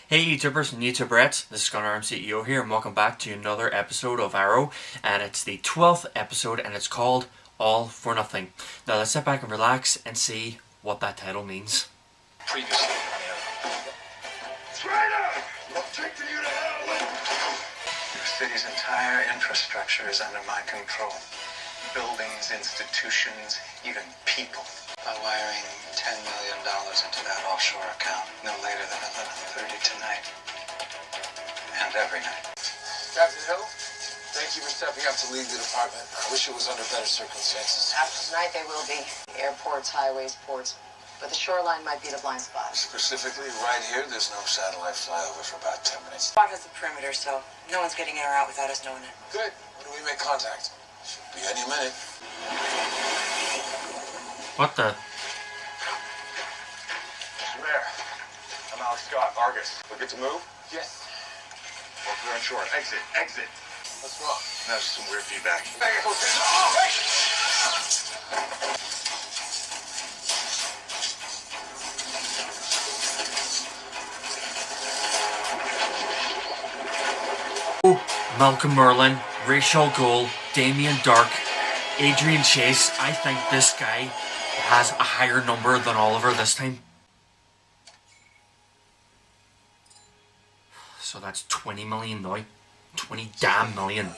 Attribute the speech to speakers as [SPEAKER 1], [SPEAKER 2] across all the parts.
[SPEAKER 1] Hey YouTubers and YouTuberettes, this is ConorArmCEO here and welcome back to another episode of Arrow, and it's the 12th episode and it's called All for Nothing. Now let's sit back and relax and see what that title means.
[SPEAKER 2] Previously, Traitor! I'll take you to hell!
[SPEAKER 3] The city's entire infrastructure is under my control. Buildings, institutions, even people. By wiring $10 million into that offshore account no later than 11:30 tonight. And every night.
[SPEAKER 2] Captain Hill, thank you for stepping up to lead the department. I wish it was under better circumstances.
[SPEAKER 4] After tonight, they will be. Airports, highways, ports. But the shoreline might be the blind spot.
[SPEAKER 2] Specifically, right here, there's no satellite flyover for about 10 minutes.
[SPEAKER 4] Spot has the perimeter, so no one's getting in or out without us knowing it.
[SPEAKER 2] Good. When do we make contact? Should be any minute.
[SPEAKER 1] What the?
[SPEAKER 5] There. I'm Alex Scott, Argus. We get to move?
[SPEAKER 2] Yes.
[SPEAKER 5] Well, clear on shore. Exit. Exit.
[SPEAKER 2] What's wrong?
[SPEAKER 5] That's some weird feedback.
[SPEAKER 1] Malcolm Merlin, Rachel Gold, Damien Dark, Adrian Chase. I think this guy has a higher number than Oliver this time. So that's 20 million now. 20 damn million.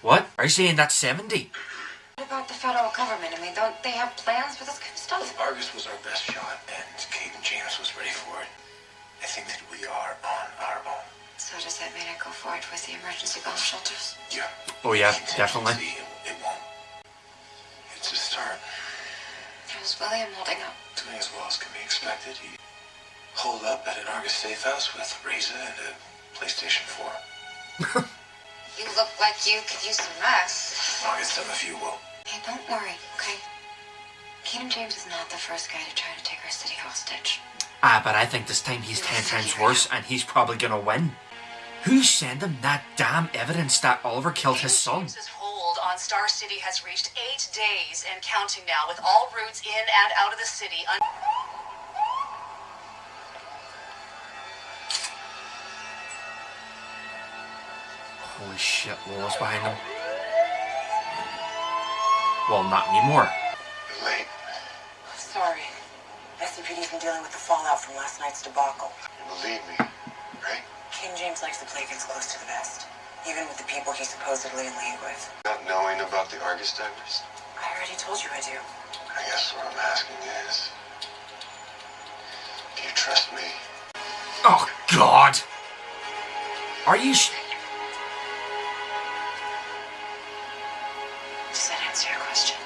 [SPEAKER 1] What? Are you saying that's 70?
[SPEAKER 6] What about the federal government? I mean, don't they have plans for this kind of stuff?
[SPEAKER 3] Argus was our best shot, and Kate and James was ready for it. I think that we are on our own.
[SPEAKER 6] So does that mean I go forward with the emergency bomb shelters?
[SPEAKER 3] Yeah.
[SPEAKER 1] Oh yeah, definitely.
[SPEAKER 3] It won't. It's a start.
[SPEAKER 6] How's William holding up?
[SPEAKER 3] Doing as well as can be expected. He holed up at an Argus safe house with Reza and a PlayStation 4.
[SPEAKER 6] You look like you could use some rest.
[SPEAKER 3] I'll get some if you will.
[SPEAKER 6] Hey, don't worry, okay? Keenan James is not the first guy to try to take our city hostage.
[SPEAKER 1] Ah, but I think this time he's 10 times worse and he's probably gonna win. Who sent him that damn evidence that Oliver killed his son?
[SPEAKER 7] James's hold on Star City has reached 8 days and counting now, with all routes in and out of the city.
[SPEAKER 1] Holy shit, walls behind him. Well, not anymore.
[SPEAKER 3] You're late.
[SPEAKER 4] Sorry. SCPD's been dealing with the fallout from last night's debacle.
[SPEAKER 3] You believe me, right?
[SPEAKER 4] King James likes to play things close to the vest, even with the people he's supposedly in league with.
[SPEAKER 3] Not knowing about the Argus divers?
[SPEAKER 4] I already told you I do.
[SPEAKER 3] I guess what I'm asking is, do you trust me?
[SPEAKER 1] Oh, God! Are you
[SPEAKER 6] Does that answer your question?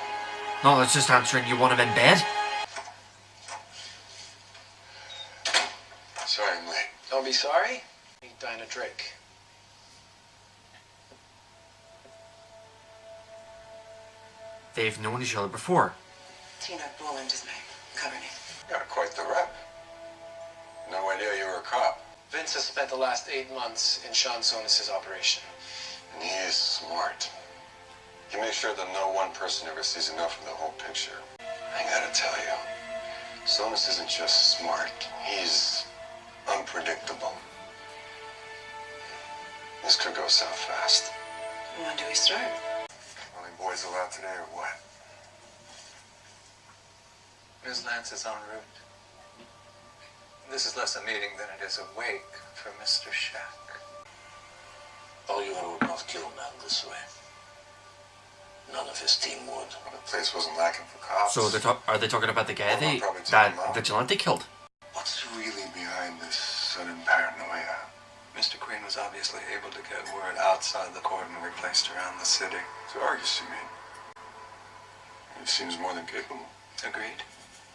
[SPEAKER 1] No, that's just answering you want him in bed.
[SPEAKER 3] Sorry I'm late.
[SPEAKER 2] Don't be sorry. Need Dinah Drake.
[SPEAKER 1] They've known each other before.
[SPEAKER 4] Tina Boland is my cover name.
[SPEAKER 3] Got quite the rep. No idea you were a cop.
[SPEAKER 2] Vince has spent the last 8 months in Sean Sonis' operation.
[SPEAKER 3] And he is smart. He makes sure that no one person ever sees enough of the whole picture. I gotta tell you, Sonis isn't just smart. He's unpredictable. This could go south fast.
[SPEAKER 4] When do we start?
[SPEAKER 3] Only boys allowed today or what?
[SPEAKER 8] Ms. Lance is en route. This is less a meeting than it is a wake for Mr. Shack.
[SPEAKER 3] All you would not kill a man this way. None of his team would. Well, the place wasn't lacking for cops.
[SPEAKER 1] So are they talking about the guy
[SPEAKER 3] Well, they'll probably take
[SPEAKER 1] that
[SPEAKER 3] him out.
[SPEAKER 1] vigilante killed?
[SPEAKER 3] What's really behind this sudden paranoia?
[SPEAKER 8] Mr. Queen was obviously able to get word outside the cordon we placed around the city.
[SPEAKER 3] So Argus, you mean? He seems more than capable.
[SPEAKER 8] Agreed.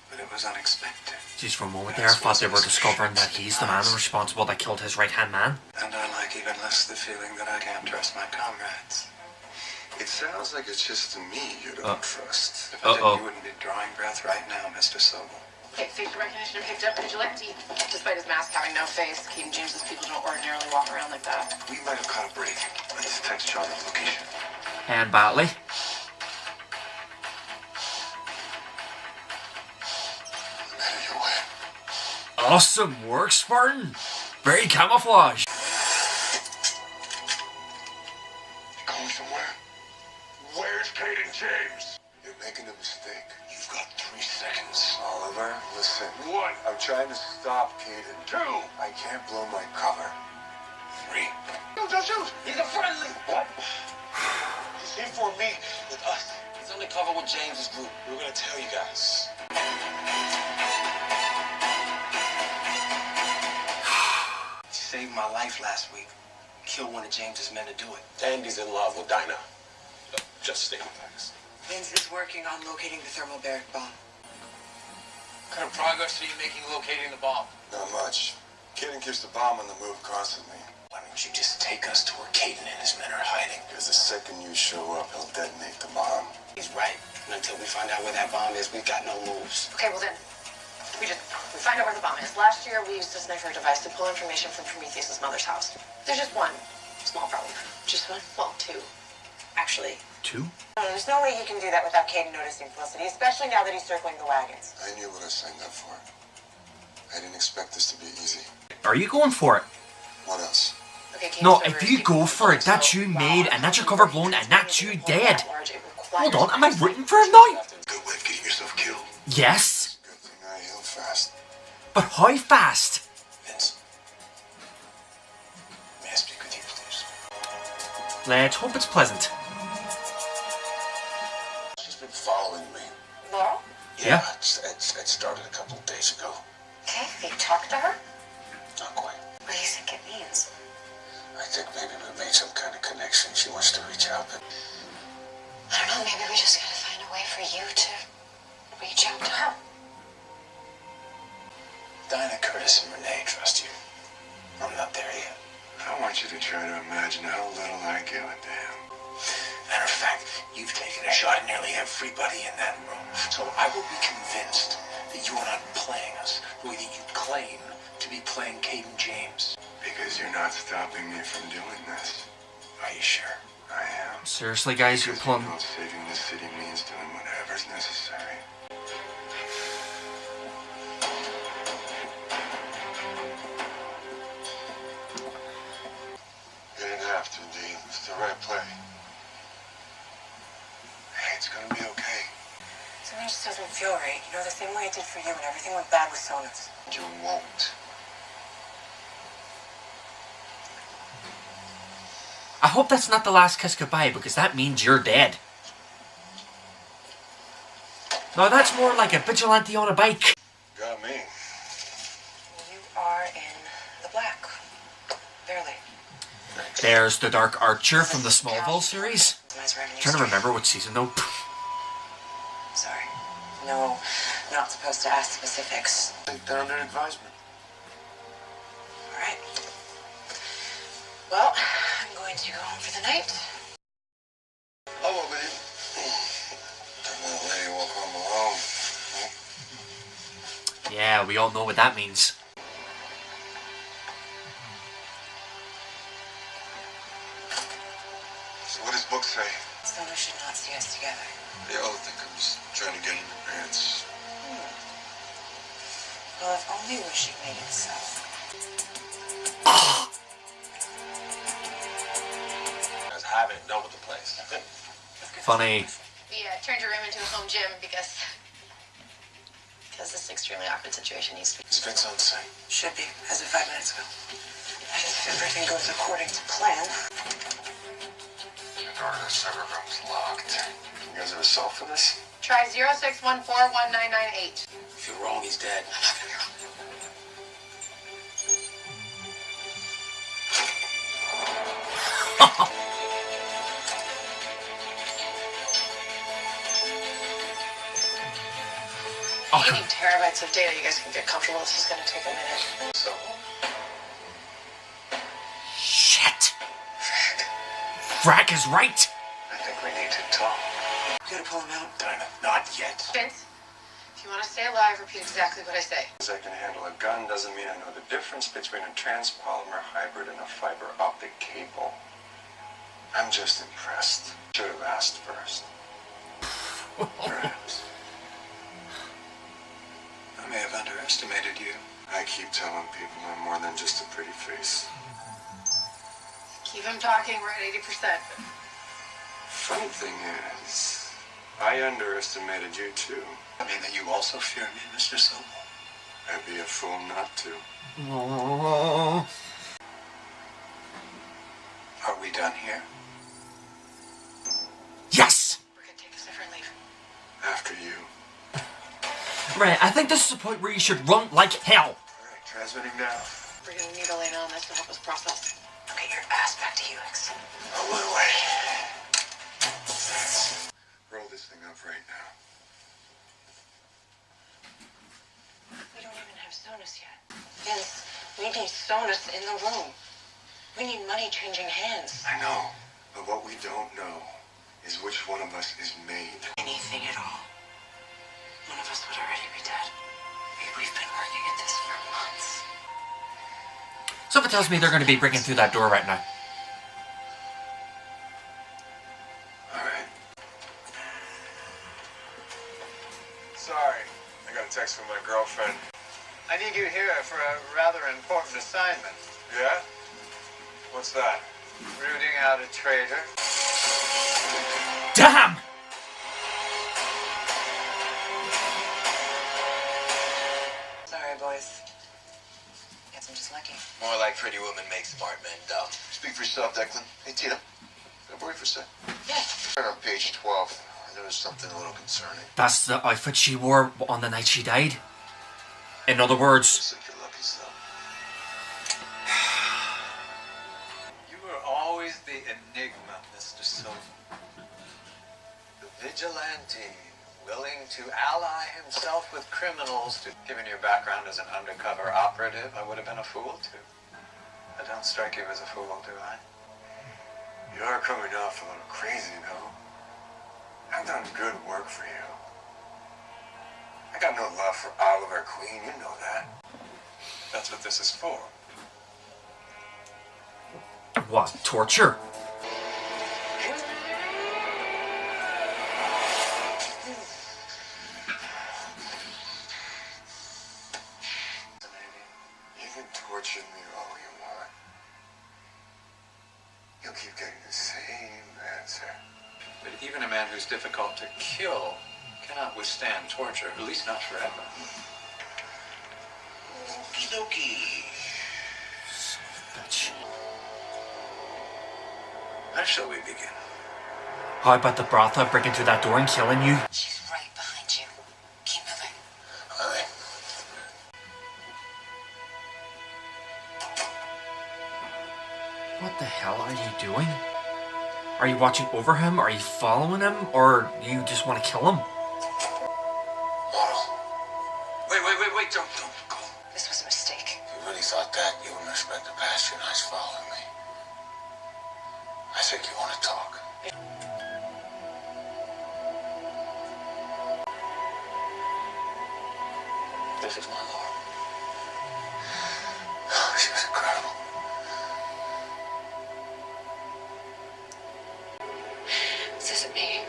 [SPEAKER 8] But it was unexpected.
[SPEAKER 1] Jeez, for a moment there, I thought they were discovering that he's the man responsible that killed his right-hand man.
[SPEAKER 8] And I like even less the feeling that I can't trust my comrades.
[SPEAKER 3] It sounds like it's just me you don't trust.
[SPEAKER 8] If I didn't, you wouldn't be drawing breath right now, Mr. Sobel.
[SPEAKER 4] Facial recognition picked up vigilante. Despite his mask having no face, King James's people don't ordinarily walk around like that.
[SPEAKER 3] We might have caught a break. Let's text John the location.
[SPEAKER 1] And Batley.
[SPEAKER 3] I'm headed your way.
[SPEAKER 1] Awesome work, Spartan. Very camouflage.
[SPEAKER 2] Going somewhere? Where's Kate and James? You're making a mistake. You've got 3 seconds. Oliver, listen. What? I'm trying to stop Kaden. 2. I can't blow my cover. 3. Don't shoot! He's a friendly! What? He's here for me, with us. He's undercover with James's group. We're gonna tell you guys. He saved my life last week. Killed one of James's men to do it. Andy's in love with Dinah. Just stay fast.
[SPEAKER 9] Vince is working on locating the thermobaric bomb.
[SPEAKER 2] What kind of progress are you making locating the bomb? Not much. Kaden keeps the bomb on the move constantly. Why don't you just take us to where Kaden and his men are hiding? Because the second you show up, he'll detonate the bomb. He's right. And until we find out where that bomb is, we've got no moves.
[SPEAKER 4] Okay, well then, we find out where the bomb is. Last year, we used a sniper device to pull information from Prometheus's mother's house. There's just one small problem. Just one? Well, 2. Actually.
[SPEAKER 1] 2?
[SPEAKER 9] There's no way he can do that without Kaden noticing Felicity, especially now that he's circling the wagons.
[SPEAKER 2] I knew what I signed up for. I didn't expect this to be easy.
[SPEAKER 1] Are you going for it?
[SPEAKER 2] What else?
[SPEAKER 4] Okay,
[SPEAKER 1] No, if you go for it, that's you made, and that's your cover blown, and that's you dead. Hold on, am I rooting for him now?
[SPEAKER 2] Good way of getting yourself killed.
[SPEAKER 1] Yes.
[SPEAKER 2] Good thing I healed fast.
[SPEAKER 1] But how fast?
[SPEAKER 2] Vince. May I speak with you, please?
[SPEAKER 1] Let's hope it's pleasant.
[SPEAKER 2] She's been following me.
[SPEAKER 4] Laurel?
[SPEAKER 1] Yeah.
[SPEAKER 2] It started a couple of days ago.
[SPEAKER 4] Okay, you talked to her?
[SPEAKER 2] Not quite.
[SPEAKER 4] What do you think it means?
[SPEAKER 2] I think maybe we made some kind of connection. She wants to reach out, but
[SPEAKER 6] I don't know, maybe we just gotta find a way for you to reach out to her.
[SPEAKER 2] Dinah, Curtis, and Renee trust you. I'm not there yet. I want you to try to imagine how little I give a damn. Matter of fact, you've taken a shot at nearly everybody in that room. So I will be convinced that you are not playing us the way that you claim to be playing Caden James. Because you're not stopping me from doing this. Are you sure? I am.
[SPEAKER 1] Seriously, guys, you're pulling.
[SPEAKER 2] You know saving this city means doing whatever's necessary. You didn't have to, Dean. It's the right play. Hey, it's gonna be okay.
[SPEAKER 9] Something just doesn't feel right. You know, the same way it did for you when everything went bad with Sonos.
[SPEAKER 2] You won't.
[SPEAKER 1] I hope that's not the last kiss goodbye, because that means you're dead. No, that's more like a vigilante on a bike.
[SPEAKER 2] Got me.
[SPEAKER 9] You are in the black. Barely.
[SPEAKER 1] There's the Dark Archer from the Smallville series. Trying to remember which season though.
[SPEAKER 9] Sorry. No, I'm not supposed to ask specifics.
[SPEAKER 2] I think they're under advisement.
[SPEAKER 9] All right. Well, I'm going to go home for the night.
[SPEAKER 2] I'll walk with you. Don't let a lady walk home alone.
[SPEAKER 1] Yeah, we all know what that means.
[SPEAKER 2] So what does book say?
[SPEAKER 9] Sonos should not see us together.
[SPEAKER 2] They all think I'm just trying to get in your pants.
[SPEAKER 9] Well, if only wishing made it so.
[SPEAKER 5] As habit, done with the place.
[SPEAKER 1] Funny.
[SPEAKER 4] We turned your room into a home gym because this extremely awkward situation needs to be.
[SPEAKER 2] Is Vince on site?
[SPEAKER 9] Should be, as of 5 minutes ago. And if everything goes according to plan.
[SPEAKER 2] The door to the server room's locked. You guys have a cell for this?
[SPEAKER 4] Try 06141998.
[SPEAKER 2] If you're wrong, he's dead.
[SPEAKER 4] I'm not gonna be wrong.
[SPEAKER 1] Oh,
[SPEAKER 4] 80 terabytes of data. You guys can get comfortable. This is going to take a minute.
[SPEAKER 2] So?
[SPEAKER 1] shit. Frack is right.
[SPEAKER 2] I think we need to talk.
[SPEAKER 9] We gotta pull him out.
[SPEAKER 2] Dinah, not yet.
[SPEAKER 4] Vince, if you want to stay alive, repeat exactly what I say.
[SPEAKER 2] Because I can handle a gun doesn't mean I know the difference between a transpolymer hybrid and a fiber optic cable. I'm just impressed. Should have asked first. Perhaps. I may have underestimated you. I keep telling people I'm more than just a pretty face.
[SPEAKER 4] Keep him talking, we're at 80%.
[SPEAKER 2] Funny thing is, I underestimated you too.
[SPEAKER 3] I mean that you also fear me, Mr. Sobel.
[SPEAKER 2] I'd be a fool not to.
[SPEAKER 1] Oh.
[SPEAKER 3] Are we done here?
[SPEAKER 1] Yes!
[SPEAKER 4] We're gonna take this different leave.
[SPEAKER 2] After you.
[SPEAKER 1] Right, I think this is the point where you should run like hell.
[SPEAKER 2] Alright, transmitting now.
[SPEAKER 4] We're gonna need a lane on this to help us process. Now get your ass back to Helix.
[SPEAKER 2] I'll look away. Roll this thing up right now.
[SPEAKER 4] We don't even have Sonus yet. Vince, we need Sonus in the room. We need money changing hands.
[SPEAKER 2] I know, but what we don't know is which one of us is made.
[SPEAKER 4] Anything at all. One of us would already be dead. We've been working at this for months.
[SPEAKER 1] Something tells me they're going to be breaking through that door right now.
[SPEAKER 2] Alright.
[SPEAKER 5] Sorry, I got a text from my girlfriend.
[SPEAKER 8] I need you here for a rather important assignment.
[SPEAKER 5] Yeah? What's that?
[SPEAKER 8] Rooting out a traitor.
[SPEAKER 1] Damn!
[SPEAKER 9] Sorry, boys. Guess I'm just lucky.
[SPEAKER 3] More like pretty woman makes smart men dumb.
[SPEAKER 2] Speak for yourself, Declan. Hey, Tina. Can I borrow you for a sec?
[SPEAKER 9] Yes.
[SPEAKER 2] Right on page 12, I noticed something a little concerning.
[SPEAKER 1] That's the outfit she wore on the night she died. In other words,
[SPEAKER 2] Looks like your lucky stuff.
[SPEAKER 8] You were always the enigma, Mr. Sobel. The vigilante, willing to ally himself with criminals. Given your background as an undercover operative, I would have been a fool to. I don't strike you as a fool, do I?
[SPEAKER 2] You are coming off a little crazy, though. I've done good work for you. I got no love for Oliver Queen, you know that.
[SPEAKER 5] That's what this is for.
[SPEAKER 1] what? Torture?
[SPEAKER 2] You can torture me all you want. You'll keep getting the same answer.
[SPEAKER 8] But even a man who's difficult to kill cannot withstand torture, at least not forever.
[SPEAKER 2] Okie dokie.
[SPEAKER 1] Bitch.
[SPEAKER 2] How shall we begin?
[SPEAKER 1] How about the Bratha breaking through that door and killing you?
[SPEAKER 6] She's right behind you. Keep moving.
[SPEAKER 2] Alright.
[SPEAKER 1] What the hell are you doing? Are you watching over him? Are you following him? Or you just want to kill him?
[SPEAKER 2] Laurel. Wait, don't go.
[SPEAKER 6] This was a mistake.
[SPEAKER 2] If you really thought that, you wouldn't have spent the past 2 nights following me. I think you want to talk. This is my Laurel. She was incredible.
[SPEAKER 6] This isn't me.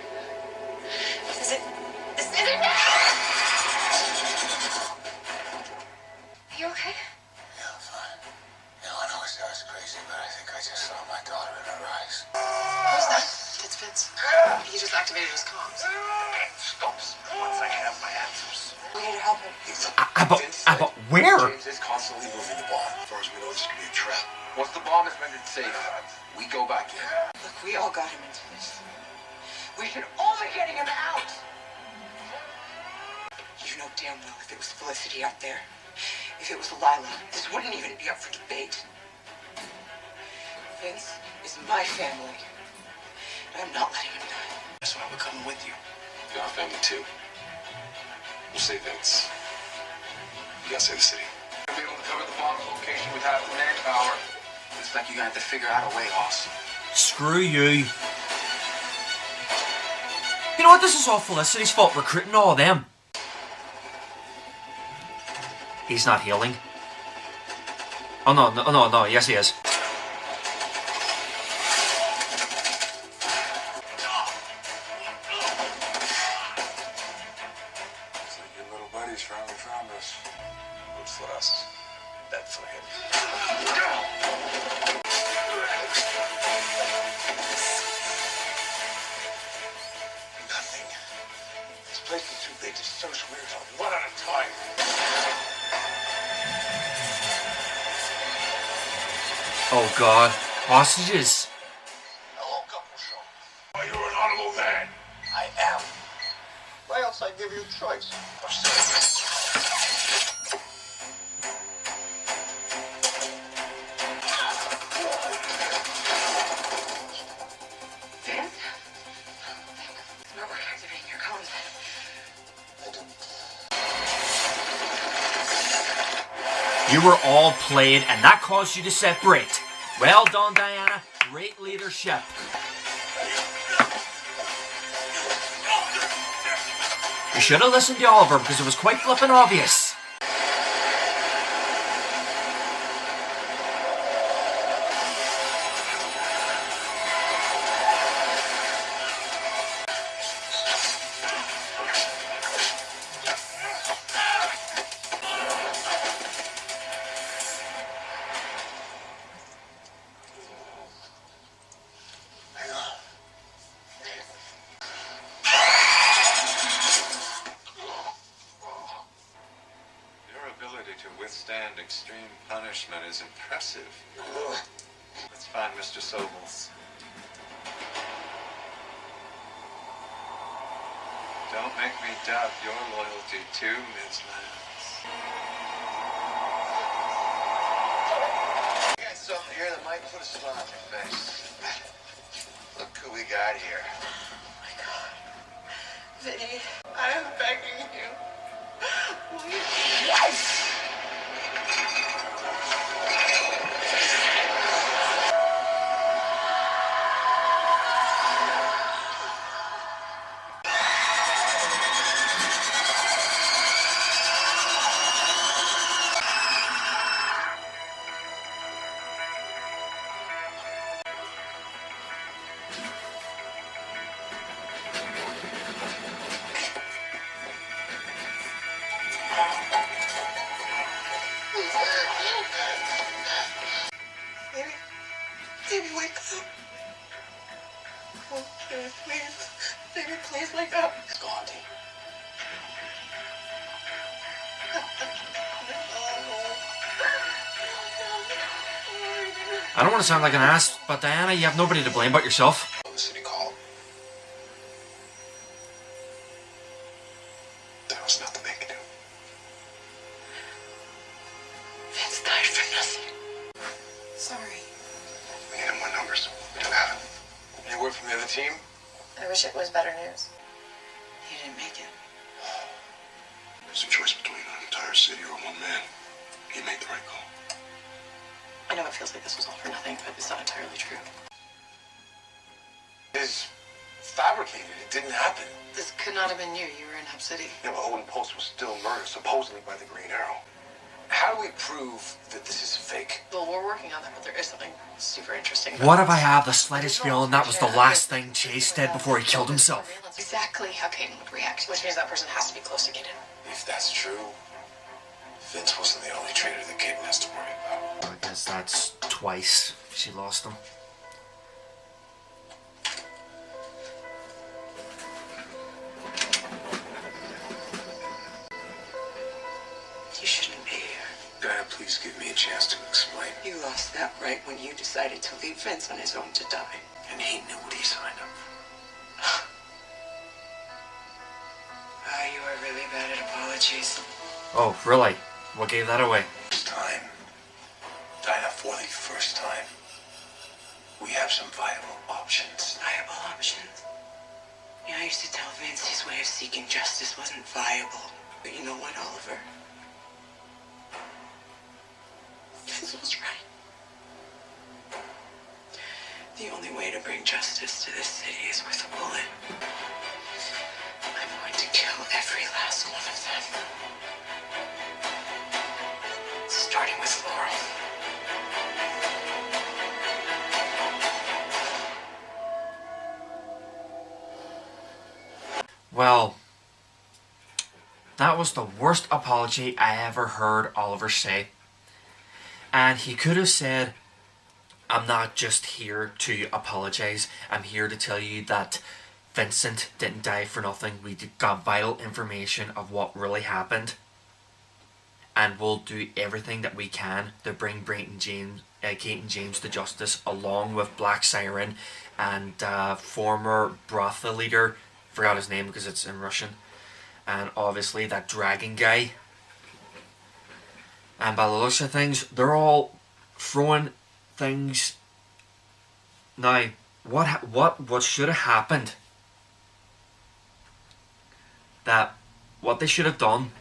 [SPEAKER 6] This isn't me! Are you okay?
[SPEAKER 2] Yeah, I'm fine. You know, I know it sounds crazy, but I think I just saw my daughter in her eyes.
[SPEAKER 4] Who's that? It's Vince. He just activated his comms.
[SPEAKER 5] Stops once I have my answers.
[SPEAKER 9] We need to help him.
[SPEAKER 1] But where?
[SPEAKER 2] James is constantly moving the bomb. As far as we know, this could be a trap.
[SPEAKER 5] Once the bomb is rendered safe, we go back in.
[SPEAKER 9] Look, we all got him into this. We should all be getting him out! You know damn well if it was Felicity out there, if it was Lila, this wouldn't even be up for debate. Vince is my family. And I'm not letting him die.
[SPEAKER 2] That's why we're coming with you. You're our family, too. We'll save Vince. You gotta save the city.
[SPEAKER 5] We'll be able to cover the bomb's location with half the manpower.
[SPEAKER 3] Looks like you're gonna have to figure out a way, Hoss.
[SPEAKER 1] Screw you. You know what? This is all Felicity's fault, recruiting all of them. He's not healing. Oh no, yes he is.
[SPEAKER 2] So your little buddies finally found us.
[SPEAKER 5] What's last?
[SPEAKER 1] Oh God, hostages.
[SPEAKER 2] Hello, couple show. Are you an honorable man? I am. Why else I give you a choice?
[SPEAKER 9] Vince? Network activating your comms.
[SPEAKER 2] I didn't.
[SPEAKER 1] You were all played, and that caused you to separate. Well done, Diana. Great leadership. You should have listened to Oliver because it was quite flippin' obvious.
[SPEAKER 8] To withstand extreme punishment is impressive. Let's find Mr. Sobels. Don't make me doubt your loyalty too, Ms. Lance.
[SPEAKER 2] I got something here that might put a smile on your face. Look who we got here.
[SPEAKER 9] Oh my God. Vinny, I am begging you. Yes! Baby, wake up. Oh, baby, please. Baby, please wake up.
[SPEAKER 2] Gandhi.
[SPEAKER 1] I don't want to sound like an ass, but Diana, you have nobody to blame but yourself.
[SPEAKER 2] The city called. There was nothing they could do.
[SPEAKER 9] Vince died for nothing.
[SPEAKER 4] Sorry.
[SPEAKER 2] We need more numbers. We don't have it. Any word from the other team?
[SPEAKER 4] I wish it was better news.
[SPEAKER 9] He didn't make it.
[SPEAKER 2] There's a choice between an entire city or one man. He made the right call.
[SPEAKER 4] I know it feels like this was all for nothing, but it's not entirely true.
[SPEAKER 2] It is fabricated. It didn't happen.
[SPEAKER 4] This could not have been you. You were in Hub City.
[SPEAKER 2] Yeah, but Owen Post was still murdered, supposedly by the Green Arrow. How do we prove that this is fake?
[SPEAKER 4] Well, we're working on that, but there is something super interesting.
[SPEAKER 1] What if I have the slightest feeling that was the last thing Chase did before he killed himself?
[SPEAKER 4] Exactly how Caden would react, which means that person has to be close to Caden.
[SPEAKER 2] If that's true, Vince wasn't the only traitor that Caden has to worry about.
[SPEAKER 1] I guess that's twice she lost him.
[SPEAKER 9] You shouldn't be here.
[SPEAKER 2] Diana, please give me a chance to explain.
[SPEAKER 9] You lost that right when you decided to leave Vince on his own to die.
[SPEAKER 2] And he knew what he signed up for.
[SPEAKER 9] You are really bad at apologies.
[SPEAKER 1] Oh, really? What gave that away?
[SPEAKER 2] First time, Diana, for the first time, we have some viable options.
[SPEAKER 9] Viable options? Yeah, I used to tell Vince his way of seeking justice wasn't viable. But you know what, Oliver? Vince was right. The only way to bring justice to this city is with a bullet. I'm going to kill every last one of them. Starting with Laurel.
[SPEAKER 1] Well, that was the worst apology I ever heard Oliver say. And he could have said, I'm not just here to apologize. I'm here to tell you that Vincent didn't die for nothing. We got vital information of what really happened. and we'll do everything that we can to bring Kate and James to justice, along with Black Siren and former brothel leader, forgot his name because it's in Russian, and obviously that dragon guy. And by the looks of things, they're all throwing things. Now, what should have happened? That what they should have done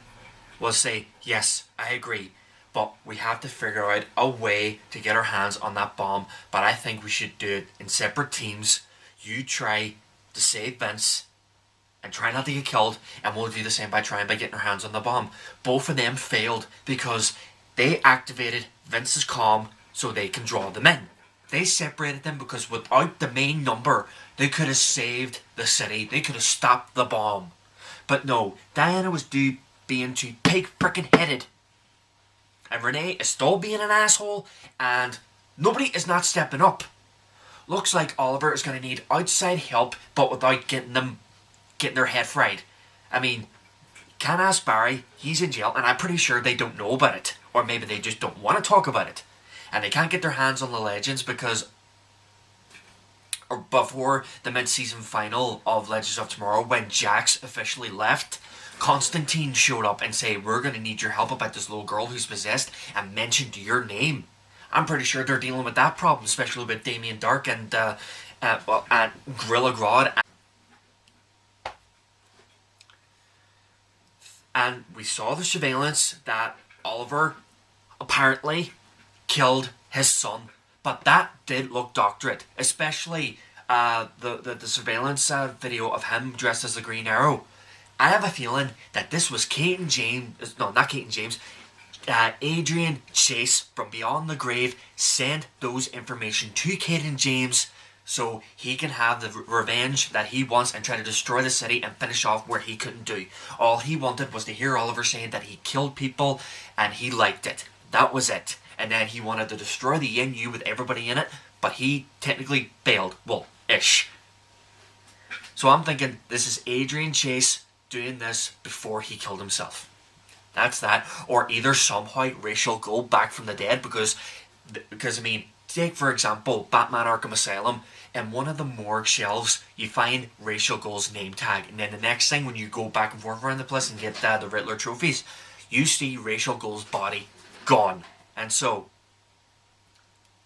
[SPEAKER 1] was say, yes, I agree, but we have to figure out a way to get our hands on that bomb. But I think we should do it in separate teams. You try to save Vince and try not to get killed, and we'll do the same by getting our hands on the bomb. Both of them failed because they activated Vince's comm so they can draw them in. They separated them because without the main number, they could have saved the city. They could have stopped the bomb. But no, Diana was being too pig frickin' headed. And Renee is still being an asshole, and nobody is not stepping up. Looks like Oliver is going to need outside help, but without getting their head fried. I mean, can't ask Barry, he's in jail, and I'm pretty sure they don't know about it. Or maybe they just don't want to talk about it. And they can't get their hands on the Legends because before the mid-season final of Legends of Tomorrow, when Jax officially left, Constantine showed up and said, we're going to need your help about this little girl who's possessed, and mentioned your name. I'm pretty sure they're dealing with that problem, especially with Damien Dark and Gorilla Grodd. And we saw the surveillance that Oliver apparently killed his son. But that did look doctorate, especially the surveillance video of him dressed as the Green Arrow. I have a feeling that this was Adrian Chase from Beyond the Grave sent those information to Kate and James so he can have the revenge that he wants and try to destroy the city and finish off where he couldn't do. All he wanted was to hear Oliver saying that he killed people and he liked it. That was it. And then he wanted to destroy the NU with everybody in it, but he technically failed. Well, ish. So I'm thinking this is Adrian Chase doing this before he killed himself. That's that. Or either somehow Rachel Gold back from the dead, because I mean, take for example Batman Arkham Asylum. In one of the morgue shelves, you find Rachel Gold's name tag, and then the next thing when you go back and forth around the place and get the Riddler trophies, you see Rachel Gold's body gone. And so,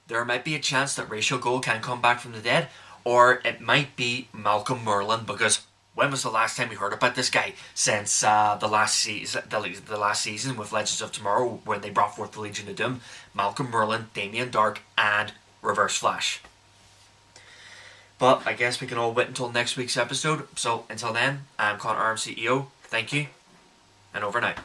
[SPEAKER 1] there might be a chance that Rachel Gold can come back from the dead, or it might be Malcolm Merlyn, because when was the last time we heard about this guy? Since the last season with Legends of Tomorrow, when they brought forth the Legion of Doom. Malcolm Merlyn, Damien Dark, and Reverse Flash. But I guess we can all wait until next week's episode. So until then, I'm ConorArmCEO. Thank you, and over and out.